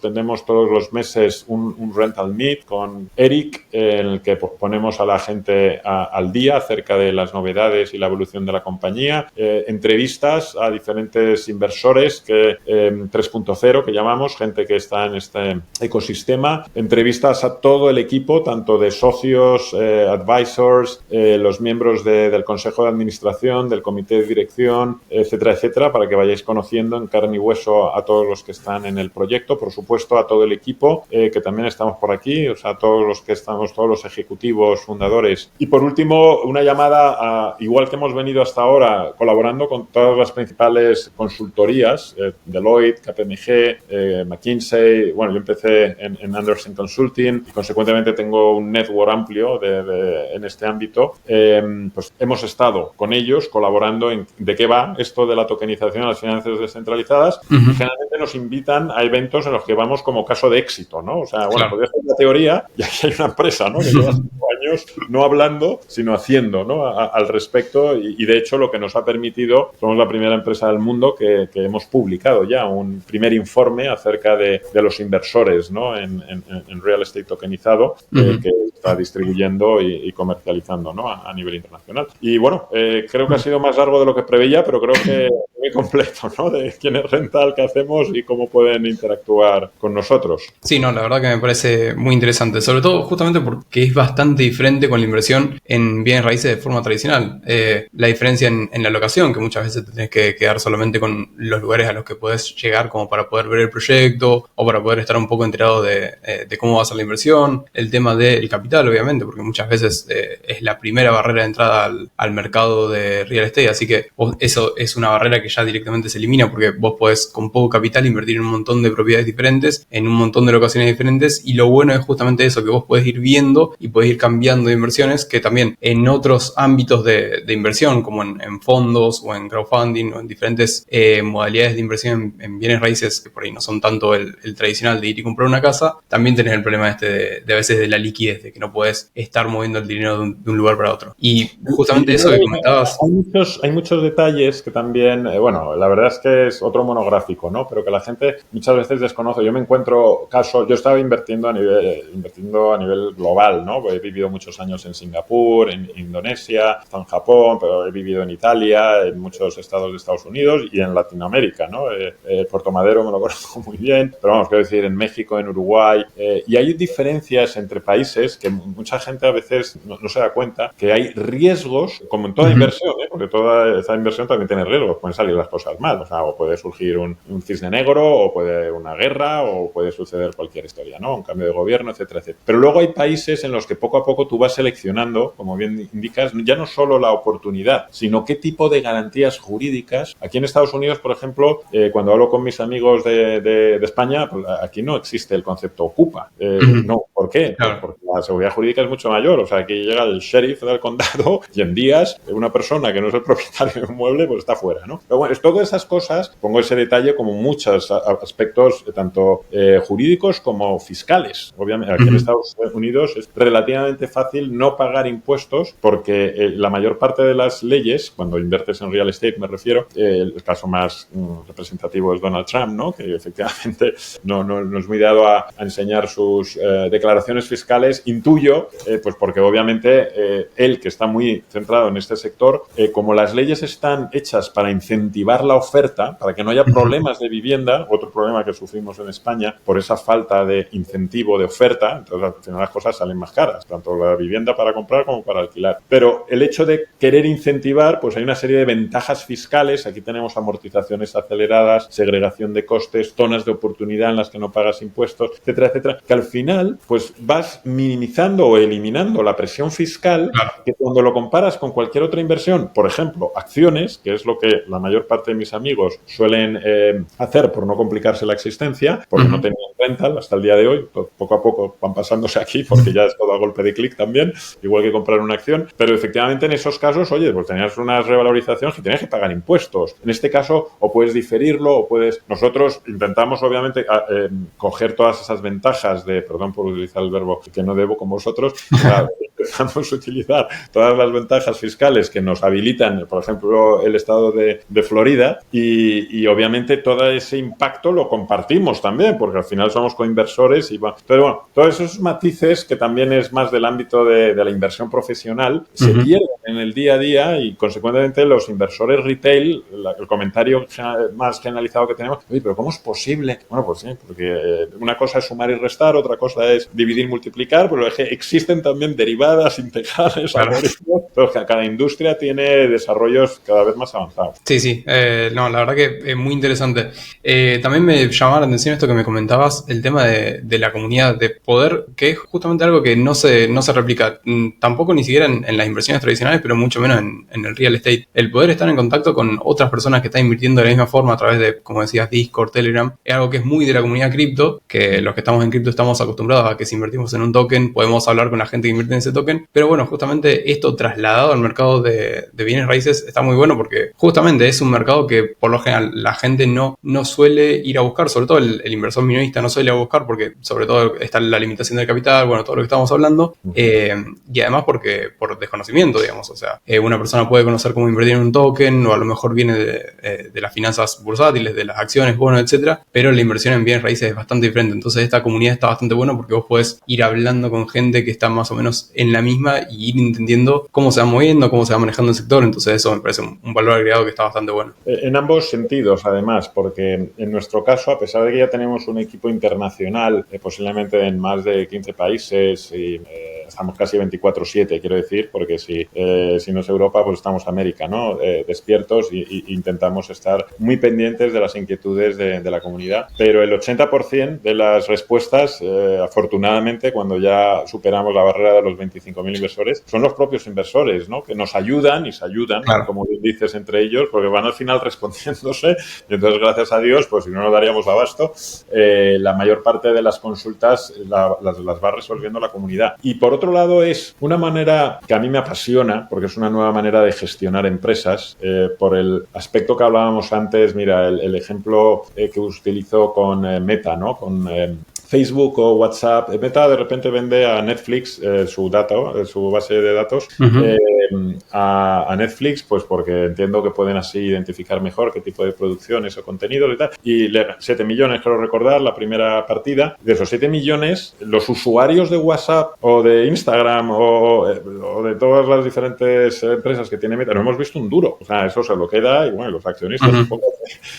tenemos todos los meses un Rental Meet con Eric, en el que ponemos a la gente al día acerca de las novedades y la evolución de la compañía, entrevistas a diferentes inversores 3.0, que llamamos, gente que está en este ecosistema, entrevistas a todo el equipo, tanto de socios, advisors, los miembros del consejo de administración, del comité de dirección, etcétera, etcétera, para que vayáis conociendo en carne y hueso a todos los que están en el proyecto, por supuesto a todo el equipo, que también estamos por aquí, o sea, todos los que estamos, todos los ejecutivos, fundadores. Y por último, una llamada igual que hemos venido hasta ahora, colaborando con todas las principales consultorías, Deloitte, KPMG, McKinsey. Bueno, yo empecé en Andersen Consulting y consecuentemente tengo un network amplio en este ámbito. Pues hemos estado con ellos colaborando en de qué va esto de la tokenización de las finanzas descentralizadas. Generalmente nos invitan a eventos en los que vamos como caso de éxito, ¿no? O sea, bueno, podría ser la teoría, y aquí hay una empresa, ¿no? Que lleva 5 años no hablando, sino haciendo, ¿no? Al respecto, y de hecho lo que nos ha permitido, somos la primera empresa del mundo que hemos publicado ya un primer informe acerca de los inversores, ¿no? En real estate tokenizado, que está distribuyendo y comercializando, ¿no? A nivel internacional. Y bueno, creo que ha sido más largo de lo que preveía, pero creo que muy completo, ¿no? De quién es Rental, qué hacemos y cómo pueden interactuar con nosotros. Sí, no, la verdad que me parece muy interesante, sobre todo justamente porque es bastante diferente con la inversión en bienes raíces de forma tradicional. La diferencia en la locación, que muchas veces te tenés que quedar solamente con los lugares a los que podés llegar como para poder ver el proyecto o para poder estar un poco enterado de cómo va a ser la inversión. El tema del capital, obviamente, porque muchas veces es la primera barrera de entrada al mercado de real estate, así que eso es una barrera que ya directamente se elimina porque vos podés con poco capital invertir en un montón de propiedades diferentes, en un montón de locaciones diferentes, y lo bueno es justamente eso, que vos podés ir viendo y podés ir cambiando de inversiones, que también en otros ámbitos de inversión, como en fondos o en crowdfunding o en diferentes modalidades de inversión en bienes raíces, que por ahí no son tanto el tradicional de ir y comprar una casa, también tenés el problema de a veces de la liquidez, de que no podés estar moviendo el dinero de un lugar para otro. Y justamente eso que comentabas... Hay muchos detalles que también, bueno, la verdad es que es otro monográfico, ¿no? Pero que la gente muchas veces desconoce. Yo me encuentro casos, yo estaba invirtiendo a nivel global, ¿no? He vivido muchos años en Singapur, en Indonesia, en Japón, pero he vivido en Italia, en muchos estados de Estados Unidos y en Latinoamérica, ¿no? Puerto Madero me lo conozco muy bien, pero vamos, quiero decir, en México, en Uruguay, y hay diferencias entre países que mucha gente a veces no se da cuenta, que hay riesgos, como en toda inversión, porque toda esa inversión también tiene riesgos, pueden salir las cosas mal, o sea, o puede surgir un cisne negro, o puede una guerra, o puede suceder cualquier historia, ¿no? Un cambio de gobierno, etcétera, etcétera. Pero luego hay países en los que poco a poco tú vas seleccionando, como bien indicas, ya no solo la oportunidad, sino qué tipo de garantías jurídicas. Aquí en Estados Unidos, por ejemplo, cuando hablo con mis amigos de España, pues aquí no existe el concepto ocupa. No, ¿por qué? Claro. Porque la seguridad jurídica es mucho mayor. O sea, aquí llega el sheriff del condado y en días una persona que no es el propietario de un mueble pues está fuera, ¿no? Pero bueno, es todas esas cosas, pongo ese detalle como muchos aspectos tanto jurídicos como fiscales. Obviamente, aquí en Estados Unidos es relativamente fácil no pagar impuestos porque la mayor parte de las leyes, cuando inviertes en real estate me refiero, el caso más representativo es Donald Trump, ¿no? Que efectivamente no es muy dado a enseñar sus declaraciones fiscales, intuyo, pues porque obviamente él, que está muy centrado en este sector, como las leyes están hechas para incentivar la oferta, para que no haya problemas de vivienda, otro problema que sufrimos en España por esa falta de incentivo de oferta, entonces al final las cosas salen más caras, tanto la vivienda para comprar como para alquilar. Pero el hecho de querer incentivar, pues hay una serie de ventajas fiscales, aquí tenemos amortizaciones aceleradas, segregación de costes, zonas de oportunidad en las que no pagas impuestos, etcétera, etcétera, que al final pues vas minimizando o eliminando la presión fiscal, que cuando lo comparas con cualquier otra inversión, por ejemplo, acciones, que es lo que la mayor parte de mis amigos suelen hacer por no complicarse la existencia, porque no tenían rental hasta el día de hoy, poco a poco van pasándose aquí porque ya es todo a golpe de clic también, igual que comprar una acción, pero efectivamente en esos casos, oye, pues tenías unas revalorizaciones que tenías que pagar impuestos. En este caso, o puedes diferirlo, o puedes... Nosotros intentamos, obviamente, coger todas esas ventajas de, perdón por utilizar el verbo que no debo con vosotros, intentamos utilizar todas las ventajas fiscales que nos habilitan, por ejemplo, el estado de Florida, y obviamente todo ese impacto lo compartimos también, porque al final somos coinversores y va. Pero bueno, todos esos matices que también es más del ámbito de la inversión profesional se pierden en el día a día y consecuentemente los inversores retail, el comentario más generalizado que tenemos, oye, pero ¿cómo es posible? Bueno, pues sí, porque una cosa es sumar y restar, otra cosa es dividir y multiplicar, pero existen también derivadas, integrales, algoritmos, pero cada industria tiene desarrollos cada vez más avanzados. Sí, no, la verdad que es muy interesante. También me llamaba la atención esto que me comentabas, el tema de la comunidad de poder, que es justamente algo que no se replica, tampoco ni siquiera en las inversiones tradicionales, pero mucho menos en el real estate. El poder estar en contacto con otras personas que están invirtiendo de la misma forma a través de, como decías, Discord, Telegram, es algo que es muy de la comunidad cripto, que los que estamos en cripto estamos acostumbrados a que si invertimos en un token podemos hablar con la gente que invierte en ese token, pero bueno, justamente esto trasladado al mercado de bienes raíces está muy bueno porque justamente es un mercado que por lo general la gente no suele ir a buscar, sobre todo el inversor minorista no suele ir a buscar porque sobre todo está la limitación del capital, bueno, todo lo que estamos hablando, y además porque por desconocimiento, digamos, o sea, una persona puede conocer cómo invertir en un token o a lo mejor viene de las finanzas bursátiles, de las acciones, bonos, etcétera, pero la inversión en bienes raíces es bastante diferente, entonces esta comunidad está bastante buena porque vos podés ir hablando con gente que está más o menos en la misma y ir entendiendo cómo se va moviendo, cómo se va manejando el sector. Entonces eso me parece un valor agregado que está bastante bueno. En ambos sentidos, además, porque en nuestro caso, a pesar de que ya tenemos un equipo internacional, posiblemente en más de 15 países y estamos casi 24/7, quiero decir, porque si no es Europa, pues estamos América, ¿no? Despiertos y intentamos estar muy pendientes de las inquietudes de la comunidad. Pero el 80% de las respuestas, afortunadamente, cuando ya superamos la barrera de los 25.000 inversores, son los propios inversores, ¿no? Que nos ayudan y se ayudan, claro, como bien dices, entre ellos, porque van al final respondiéndose. Y entonces, gracias a Dios, pues si no nos daríamos abasto, la mayor parte de las consultas las va resolviendo la comunidad. Y por otro lado, es una manera que a mí me apasiona, porque es una nueva manera de gestionar empresas, por el aspecto que hablábamos antes. Mira, el ejemplo que utilizo con Meta, ¿no? Con Facebook o WhatsApp. Meta de repente vende a Netflix su base de datos, a Netflix, pues porque entiendo que pueden así identificar mejor qué tipo de producciones o contenidos y tal. Y 7 millones, creo recordar, la primera partida. De esos 7 millones, los usuarios de WhatsApp o de Instagram o de todas las diferentes empresas que tiene Meta, no hemos visto un duro. O sea, eso se lo queda y bueno, los accionistas un poco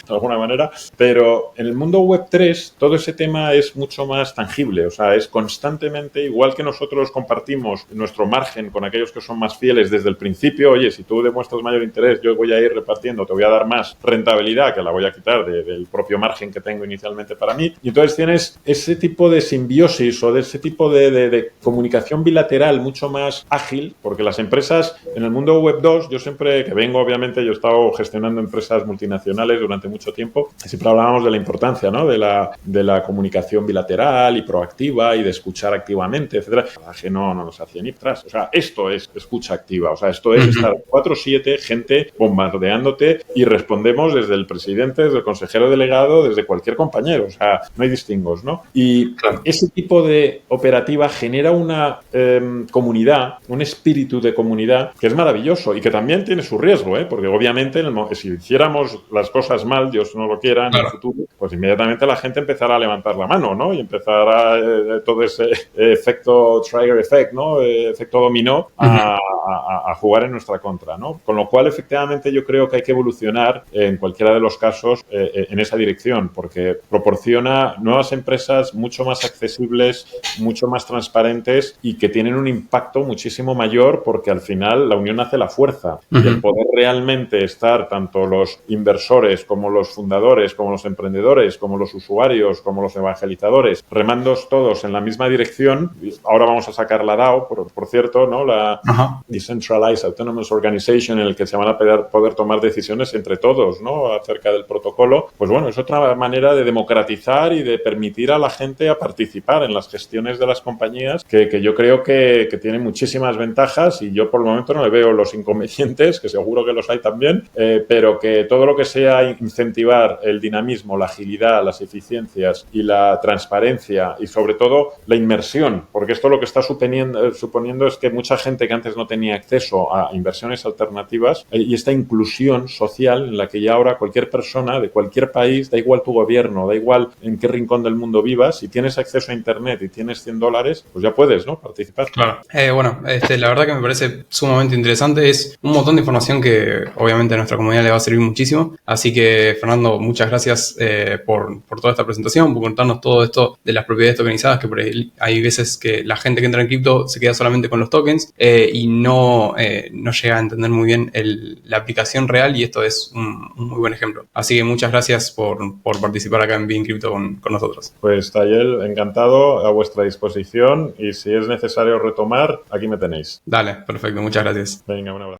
de alguna manera. Pero en el mundo Web3 todo ese tema es mucho más tangible. O sea, es constantemente, igual que nosotros compartimos nuestro margen con aquellos que son más fieles desde el principio. Oye, si tú demuestras mayor interés, yo voy a ir repartiendo, te voy a dar más rentabilidad, que la voy a quitar del propio margen que tengo inicialmente para mí. Y entonces tienes ese tipo de simbiosis o de ese tipo de comunicación bilateral mucho más ágil, porque las empresas en el mundo Web 2, yo siempre que vengo, obviamente, yo he estado gestionando empresas multinacionales durante mucho tiempo, siempre hablábamos de la importancia, ¿no? de la comunicación bilateral y proactiva y de escuchar activamente, etcétera. Que no nos hacía ni tras. O sea, esto es escucha activa. O sea, esto es estar 4/7, gente bombardeándote, y respondemos desde el presidente, desde el consejero delegado, desde cualquier compañero. O sea, no hay distingos, ¿no? Y ese tipo de operativa genera una comunidad, un espíritu de comunidad que es maravilloso y que también tiene su riesgo, porque obviamente si hiciéramos las cosas mal, Dios no lo quiera, en el futuro, pues inmediatamente la gente empezará a levantar la mano, ¿no? Y empezará todo ese efecto trigger effect, ¿no? Efecto dominó a jugar en nuestra contra, ¿no? Con lo cual, efectivamente, yo creo que hay que evolucionar en cualquiera de los casos en esa dirección, porque proporciona nuevas empresas mucho más accesibles, mucho más transparentes y que tienen un impacto muchísimo mayor, porque al final la unión hace la fuerza. Y el poder realmente estar, tanto los inversores como los fundadores, como los emprendedores, como los usuarios, como los evangelizadores, remando todos en la misma dirección. Ahora vamos a sacar la DAO, por cierto, ¿no? La Decentralized Autonomous Organization, en el que se van a poder tomar decisiones entre todos, ¿no? Acerca del protocolo. Pues bueno, es otra manera de democratizar y de permitir a la gente a participar en las gestiones de las compañías, que yo creo que tiene muchísimas ventajas, y yo por el momento no le veo los inconvenientes, que seguro que los hay también, pero que todo lo que sea incentivar el dinamismo, la agilidad, las eficiencias y la transparencia, y sobre todo la inmersión, porque esto lo que está suponiendo es que mucha gente que antes no tenía acceso a inversiones alternativas, y esta inclusión social en la que ya ahora cualquier persona de cualquier país, da igual tu gobierno, da igual en qué rincón del mundo vivas, si tienes acceso a internet y tienes $100, pues ya puedes, ¿no? Participar. Claro. Bueno, la verdad que me parece sumamente interesante. Es un montón de información que obviamente a nuestra comunidad le va a servir muchísimo. Así que, Fernando, muchas gracias por toda esta presentación, por contarnos todo esto de las propiedades tokenizadas, que por ahí hay veces que la gente que entra en cripto se queda solamente con los tokens y no llega a entender muy bien la aplicación real, y esto es un muy buen ejemplo. Así que muchas gracias por participar acá en Being Crypto con nosotros. Pues, Tayel, encantado, a vuestra disposición, y si es necesario retomar, aquí me tenéis. Dale, perfecto, muchas gracias. Venga, un abrazo.